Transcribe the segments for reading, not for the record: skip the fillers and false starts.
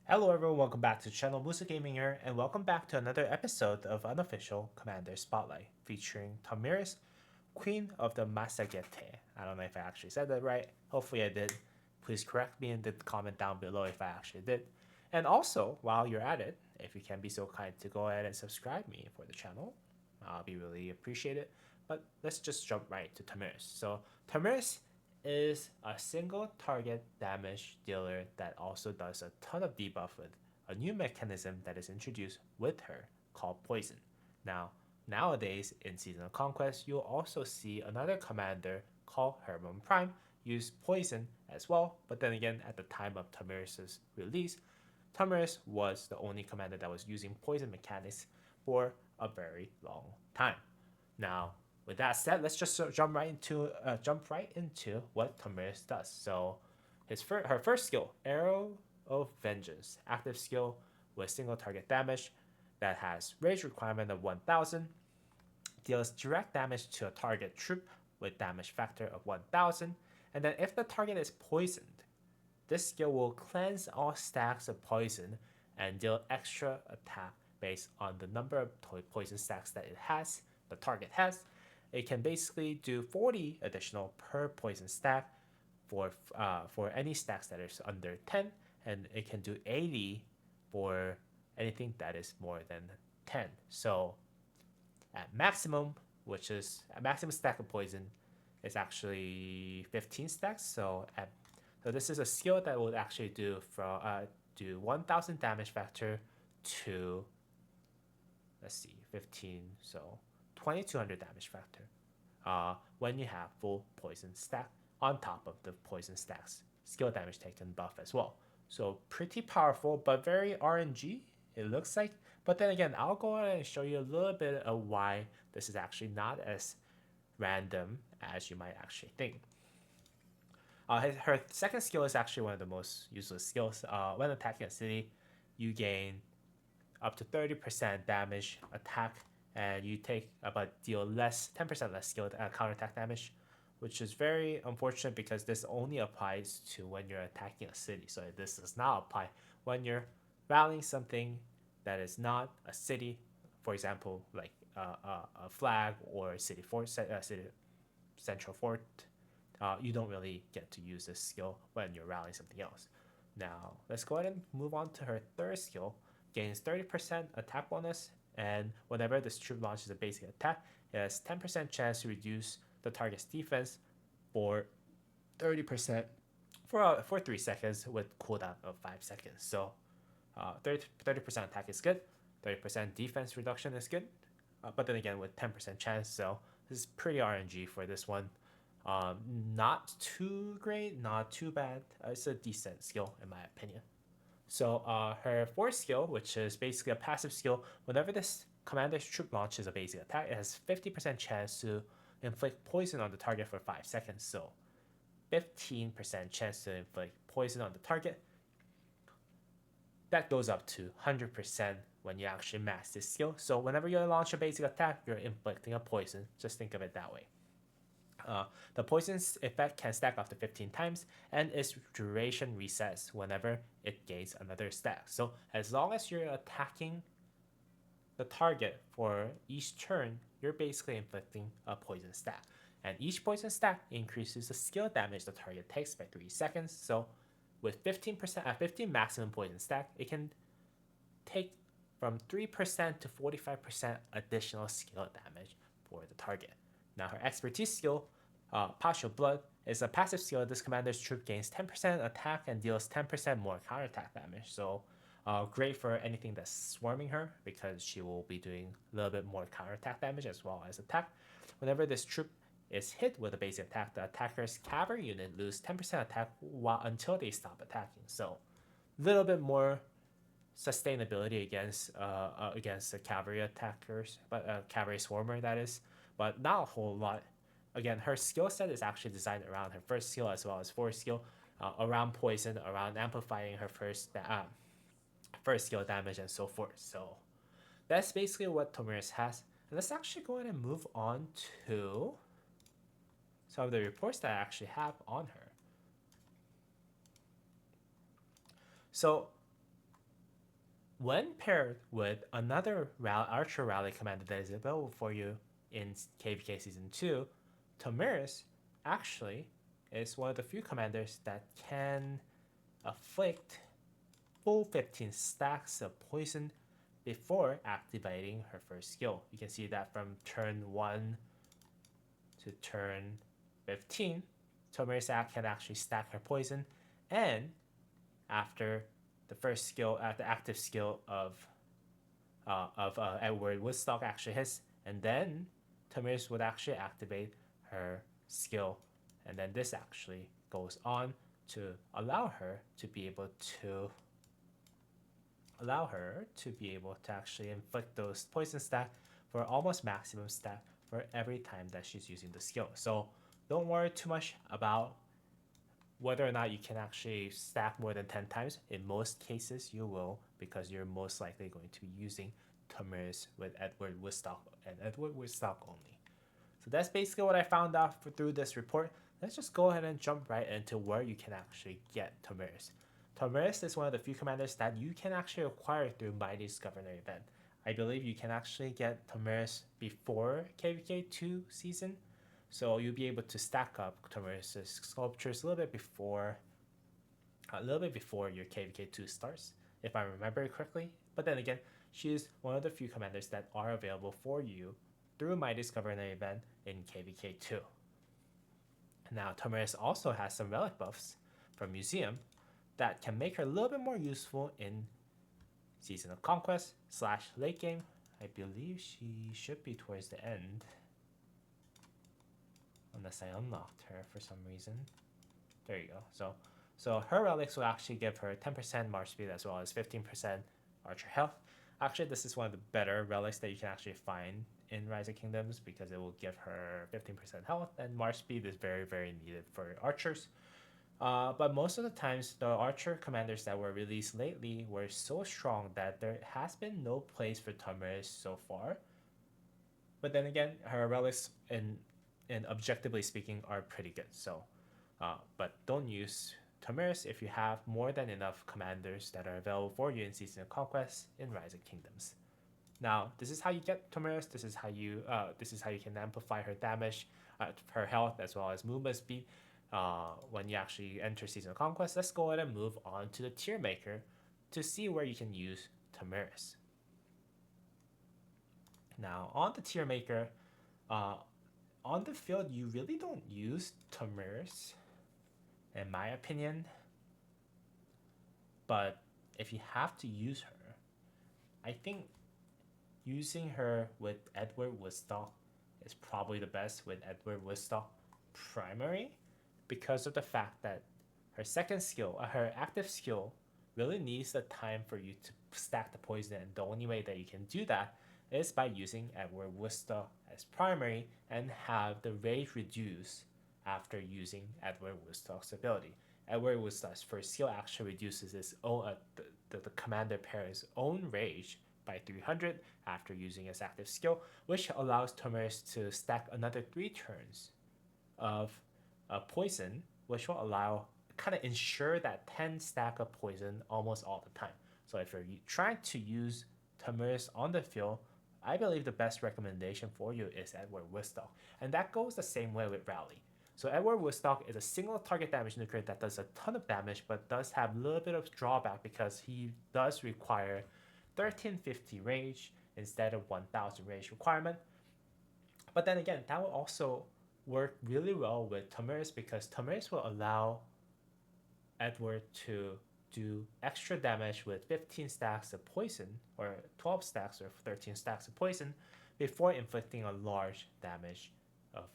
Hello everyone, welcome back to the channel. Musa Gaming here, and welcome back to another episode of Unofficial Commander Spotlight, featuring Tomyris, Queen of the Masagete. I don't know if I actually said that right. Hopefully I did. Please correct me in the comment down below if I actually did. And also, while you're at it, if you can be so kind to go ahead and subscribe me for the channel, I'll be really appreciated. But let's just jump right to Tomyris. So Tomyris is a single target damage dealer that also does a ton of debuff with a new mechanism that is introduced with her called Poison. Now, nowadays in Season of Conquest, you'll also see another commander called Hermon Prime use Poison as well, but then again, at the time of Tomyris' release, Tomyris was the only commander that was using Poison mechanics for a very long time. Now, with that said, let's just jump right into what Tomyris does. So, her first skill, Arrow of Vengeance, active skill with single target damage that has rage requirement of 1000, deals direct damage to a target troop with damage factor of 1000, and then if the target is poisoned, this skill will cleanse all stacks of poison and deal extra attack based on the number of poison stacks that the target has. It can basically do 40 additional per poison stack for any stacks that is under 10, and it can do 80 for anything that is more than 10. So at maximum, which is a maximum stack of poison, is actually 15 stacks. So this is a skill that will actually do 1000 damage factor to, let's see, 15, so 2200 damage factor when you have full poison stack on top of the poison stacks skill damage taken buff as well. So pretty powerful, but very RNG, it looks like. But then again, I'll go ahead and show you a little bit of why this is actually not as random as you might actually think. Her second skill is actually one of the most useless skills. When attacking a city, you gain up to 30% damage attack, and you take about deal 10% less skill counterattack damage, which is very unfortunate because this only applies to when you're attacking a city. So this does not apply when you're rallying something that is not a city, for example, like a flag or a city fort, city central fort. You don't really get to use this skill when you're rallying something else. Now, let's go ahead and move on to her third skill. Gains 30% attack bonus, and whenever this troop launches a basic attack, it has 10% chance to reduce the target's defense for 30% for 3 seconds with cooldown of 5 seconds. So 30% attack is good, 30% defense reduction is good, but then again with 10% chance, so this is pretty RNG for this one. Not too great, not too bad. It's a decent skill in my opinion. So her fourth skill, which is basically a passive skill, whenever this commander's troop launches a basic attack, it has 50% chance to inflict poison on the target for 5 seconds. So 15% chance to inflict poison on the target. That goes up to 100% when you actually max this skill. So whenever you launch a basic attack, you're inflicting a poison. Just think of it that way. The poison's effect can stack up to 15 times, and its duration resets whenever it gains another stack. So as long as you're attacking the target for each turn, you're basically inflicting a poison stack. And each poison stack increases the skill damage the target takes by 3 seconds. So with 15% at 15 maximum poison stack, it can take from 3% to 45% additional skill damage for the target. Now her expertise skill, Partial Blood, is a passive skill. This commander's troop gains 10% attack and deals 10% more counterattack damage. So great for anything that's swarming her because she will be doing a little bit more counterattack damage as well as attack. Whenever this troop is hit with a basic attack, the attacker's cavalry unit lose 10% attack until they stop attacking. So a little bit more sustainability against the cavalry attackers, but cavalry swarmer that is, but not a whole lot. Again, her skill set is actually designed around her first skill as well as fourth skill, around poison, around amplifying her first skill damage and so forth. So that's basically what Tomyris has. And let's actually go ahead and move on to some of the reports that I actually have on her. So When paired with another Archer Rally commander that is available for you in KVK Season 2, Tomyris actually is one of the few commanders that can afflict full 15 stacks of poison before activating her first skill. You can see that from turn 1 to turn 15, Tomyris can actually stack her poison, and after the first skill, the active skill of Edward Woodstock actually hits, and then Tomyris would actually activate her skill, and then this actually goes on to allow her to be able to actually inflict those poison stack for almost maximum stack for every time that she's using the skill. So don't worry too much about whether or not you can actually stack more than 10 times. In most cases, you will, because you're most likely going to be using Tomyris with Edward Woodstock and Edward Woodstock only. So that's basically what I found out through this report. Let's just go ahead and jump right into where you can actually get Tomyris. Tomyris is one of the few commanders that you can actually acquire through Mighty's Governor event. I believe you can actually get Tomyris before KVK 2 season, so you'll be able to stack up Tomyris' sculptures a little bit before your KVK 2 starts, if I remember correctly. But then again, she's one of the few commanders that are available for you through Mighty's Governor event in KVK 2. Now, Tomyris also has some relic buffs from Museum that can make her a little bit more useful in Season of Conquest / late game. I believe she should be towards the end, unless I unlocked her for some reason. There you go. So her relics will actually give her 10% march speed as well as 15% archer health. Actually, this is one of the better relics that you can actually find in Rise of Kingdoms, because it will give her 15% health, and march speed is very, very needed for archers. But most of the times, the archer commanders that were released lately were so strong that there has been no place for Tomyris so far. But then again, her relics, in objectively speaking, are pretty good. So, but don't use Tomyris if you have more than enough commanders that are available for you in Season of Conquest in Rise of Kingdoms. Now, this is how you get Tomyris. This is how you can amplify her damage, her health, as well as movement speed. When you actually enter Season of Conquest, let's go ahead and move on to the tier maker to see where you can use Tomyris. Now, on the tier maker, on the field, you really don't use Tomyris, in my opinion. But if you have to use her, I think using her with Edward Woodstock is probably the best, with Edward Woodstock primary, because of the fact that her second skill, her active skill, really needs the time for you to stack the poison, and the only way that you can do that is by using Edward Woodstock as primary and have the rage reduce after using Edward Woodstock's ability. Edward Woodstock's first skill actually reduces his own the commander pair's own rage by 300 after using his active skill, which allows Tomyris to stack another 3 turns of poison, which will kind of ensure that 10 stack of poison almost all the time. So if you're trying to use Tomyris on the field, I believe the best recommendation for you is Edward Woodstock, and that goes the same way with Rally. So Edward Woodstock is a single target damage nuker that does a ton of damage, but does have a little bit of drawback because he does require 1350 rage instead of 1000 rage requirement. But then again, that will also work really well with Tomyris, because Tomyris will allow Edward to do extra damage with 15 stacks of poison, or 12 stacks or 13 stacks of poison, before inflicting a large damage of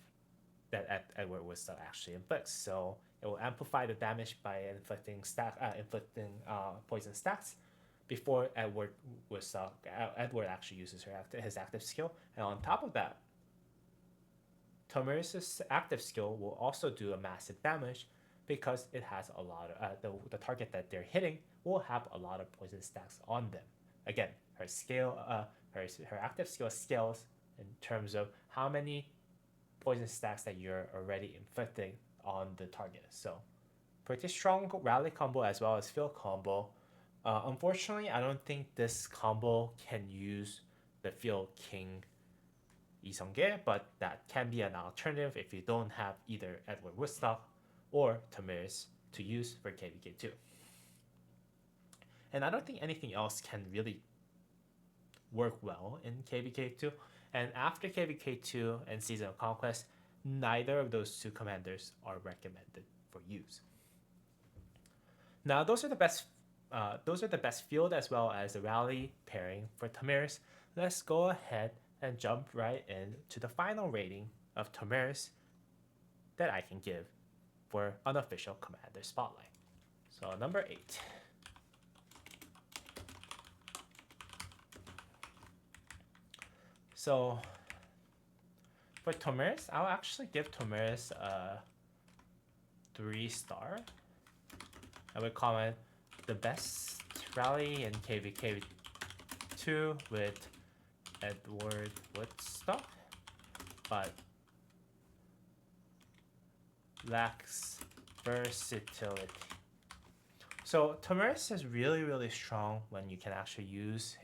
that Edward Woodstock actually inflicts. So it will amplify the damage by inflicting poison stacks before Edward actually uses his active skill. And on top of that, Tomyris' active skill will also do a massive damage, because it has a lot of the target that they're hitting will have a lot of poison stacks on them. Again, her active skill scales in terms of how many poison stacks that you're already inflicting on the target. So pretty strong rally combo as well as field combo, Unfortunately, I don't think this combo can use the field King Isongge, but that can be an alternative if you don't have either Edward Woodstock or Tomyris to use for KVK2. And I don't think anything else can really work well in KVK2. And after KVK2 and Season of Conquest, neither of those two commanders are recommended for use. Now, those are the best. Those are the best field as well as the rally pairing for Tomyris. Let's go ahead and jump right into the final rating of Tomyris that I can give for Unofficial Commander Spotlight. So number 8. So for Tomyris, I'll actually give Tomyris a 3-star. I would comment the best rally in KVK2 with Edward Woodstock, but lacks versatility. So Tomyris is really strong when you can actually use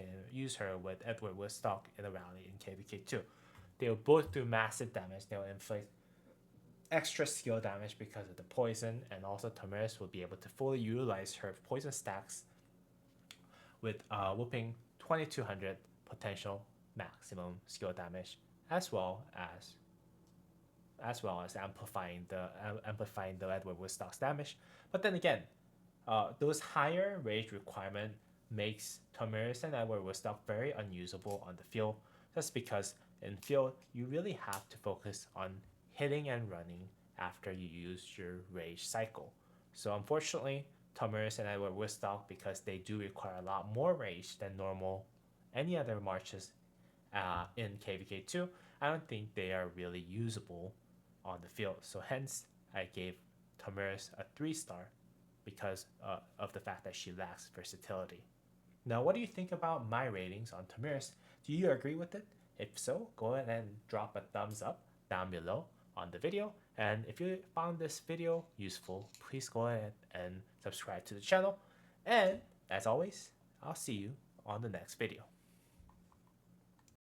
her with Edward Woodstock in a rally in KVK2. They'll both do massive damage. They'll inflict extra skill damage because of the poison, and also Tomyris will be able to fully utilize her poison stacks with whooping 2200 potential maximum skill damage, as well as amplifying the Edward Woodstock's damage. But then again, those higher rage requirement makes Tomyris and Edward Woodstock very unusable on the field, just because in field you really have to focus on hitting and running after you use your rage cycle. So unfortunately, Tomyris and Edward Woodstock, because they do require a lot more rage than normal any other marches in KVK2, I don't think they are really usable on the field. So hence, I gave Tomyris a 3-star because of the fact that she lacks versatility. Now, what do you think about my ratings on Tomyris? Do you agree with it? If so, go ahead and drop a thumbs up down below on the video. And if you found this video useful, please go ahead and subscribe to the channel. And as always, I'll see you on the next video.